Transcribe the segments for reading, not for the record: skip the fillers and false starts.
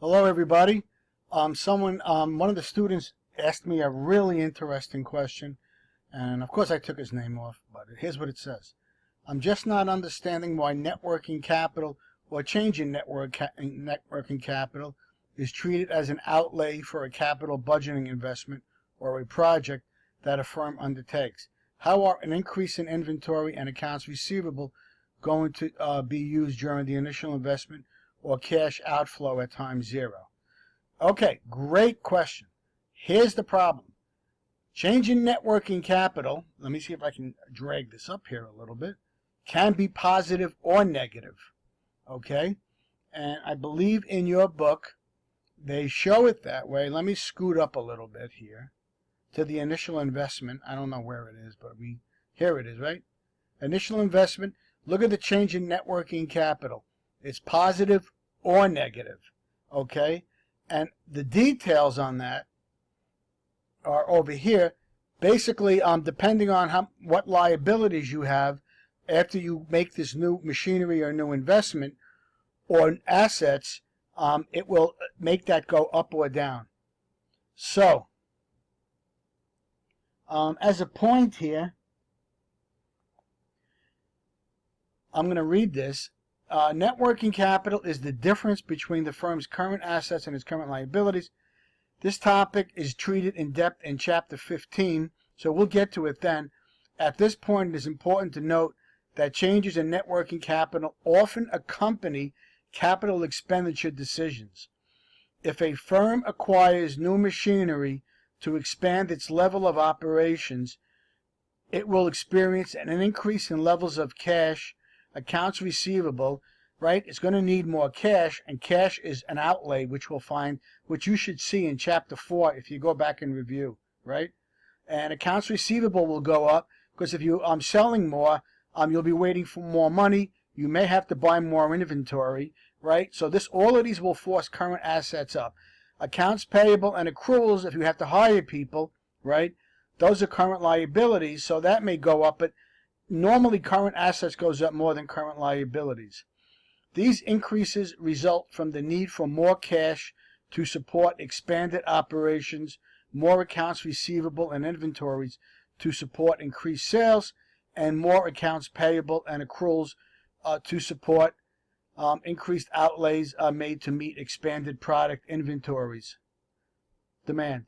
Hello, everybody. One of the students asked me a really interesting question, and of course I took his name off, but here's what it says. I'm just not understanding why networking capital or change in networking capital is treated as an outlay for a capital budgeting investment or a project that a firm undertakes. How are an increase in inventory and accounts receivable going to be used during the initial investment or cash outflow at time zero? Okay, great question. Here's the problem. Change in net working capital, let me see if I can drag this up here a little bit, can be positive or negative. Okay? And I believe in your book, they show it that way. Let me scoot up a little bit here to the initial investment. I don't know where it is, but here it is, right? Initial investment. Look at the change in net working capital. It's positive or negative. Okay? And the details on that are over here. Basically, depending on what liabilities you have after you make this new machinery or new investment or assets, it will make that go up or down. So, as a point here, I'm going to read this. Net working capital is the difference between the firm's current assets and its current liabilities. This topic is treated in depth in Chapter 15, so we'll get to it then. At this point, it is important to note that changes in net working capital often accompany capital expenditure decisions. If a firm acquires new machinery to expand its level of operations, it will experience an increase in levels of cash, accounts receivable, right? It's going to need more cash, and cash is an outlay, which you should see in Chapter 4 if you go back and review, right? And accounts receivable will go up because if you selling more, you'll be waiting for more money. You may have to buy more inventory, right? So all of these will force current assets up. Accounts payable and accruals, if you have to hire people, right? Those are current liabilities, so that may go up, but normally current assets goes up more than current liabilities. These increases result from the need for more cash to support expanded operations, more accounts receivable and inventories to support increased sales, and more accounts payable and accruals to support increased outlays made to meet expanded product inventories. Demand.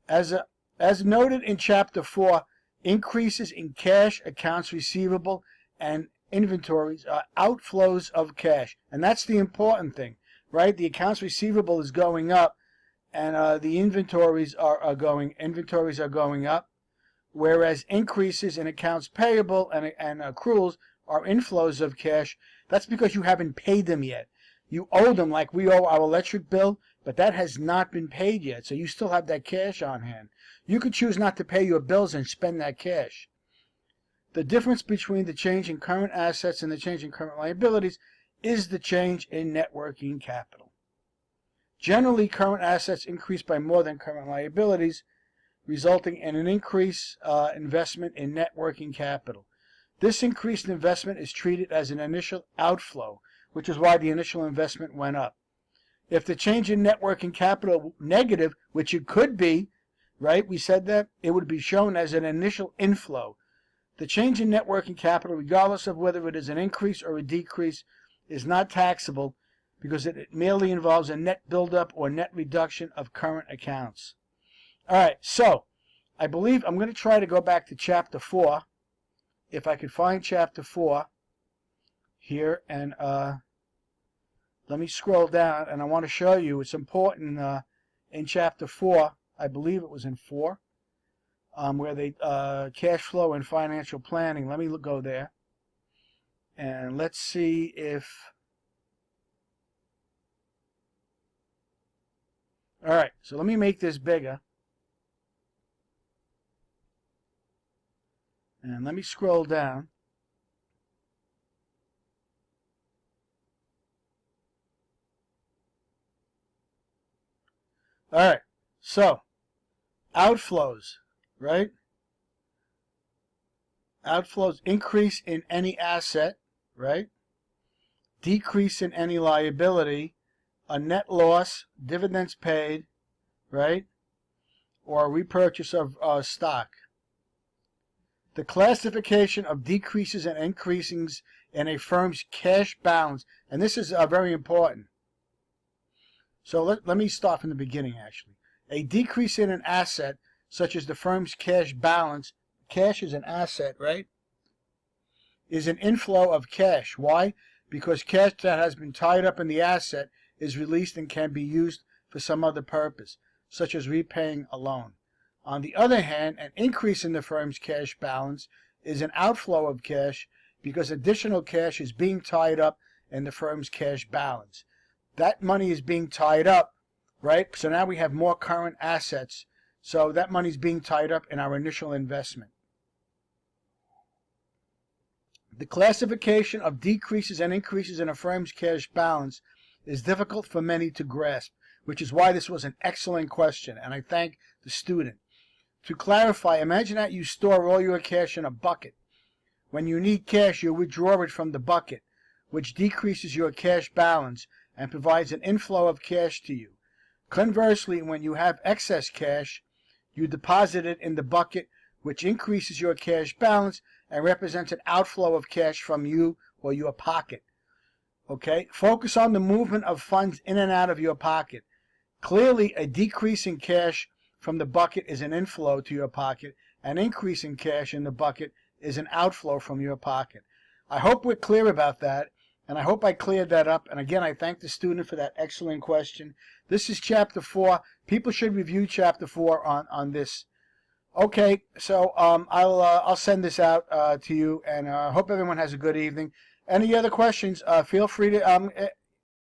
As noted in Chapter 4, increases in cash, accounts receivable, and inventories are outflows of cash. And that's the important thing, right? The accounts receivable is going up, and the inventories are going up, whereas increases in accounts payable and accruals are inflows of cash. That's because you haven't paid them yet. You owe them, like we owe our electric bill, but that has not been paid yet, so you still have that cash on hand. You could choose not to pay your bills and spend that cash. The difference between the change in current assets and the change in current liabilities is the change in net working capital. Generally, current assets increase by more than current liabilities, resulting in an increased investment in net working capital. This increased investment is treated as an initial outflow, which is why the initial investment went up. If the change in net working capital negative, which it could be, right, we said that, it would be shown as an initial inflow. The change in net working capital, regardless of whether it is an increase or a decrease, is not taxable because it merely involves a net buildup or net reduction of current accounts. All right, so I believe I'm going to try to go back to Chapter 4, if I could find Chapter 4 here, and let me scroll down, and I want to show you, it's important in Chapter 4, I believe it was in 4, where they cash flow and financial planning. Let me go there, and let's see if. All right, so let me make this bigger, and let me scroll down. All right, so outflows, right? Outflows increase in any asset, right? Decrease in any liability, a net loss, dividends paid, right? Or a repurchase of stock. The classification of decreases and increases in a firm's cash balance, and this is very important. So let me start from the beginning, actually. A decrease in an asset, such as the firm's cash balance, cash is an asset, right? Is an inflow of cash. Why? Because cash that has been tied up in the asset is released and can be used for some other purpose, such as repaying a loan. On the other hand, an increase in the firm's cash balance is an outflow of cash because additional cash is being tied up in the firm's cash balance. That money is being tied up, right? So now we have more current assets. So that money is being tied up in our initial investment. The classification of decreases and increases in a firm's cash balance is difficult for many to grasp, which is why this was an excellent question, and I thank the student. To clarify, imagine that you store all your cash in a bucket. When you need cash, you withdraw it from the bucket, which decreases your cash balance and provides an inflow of cash to you. Conversely, when you have excess cash, you deposit it in the bucket, which increases your cash balance and represents an outflow of cash from you or your pocket. Okay? Focus on the movement of funds in and out of your pocket. Clearly, a decrease in cash from the bucket is an inflow to your pocket. An increase in cash in the bucket is an outflow from your pocket. I hope we're clear about that, and I hope I cleared that up. And again, I thank the student for that excellent question. This is Chapter 4. People should review Chapter 4 on this. Okay, so I'll send this out to you, and hope everyone has a good evening. Any other questions, feel free to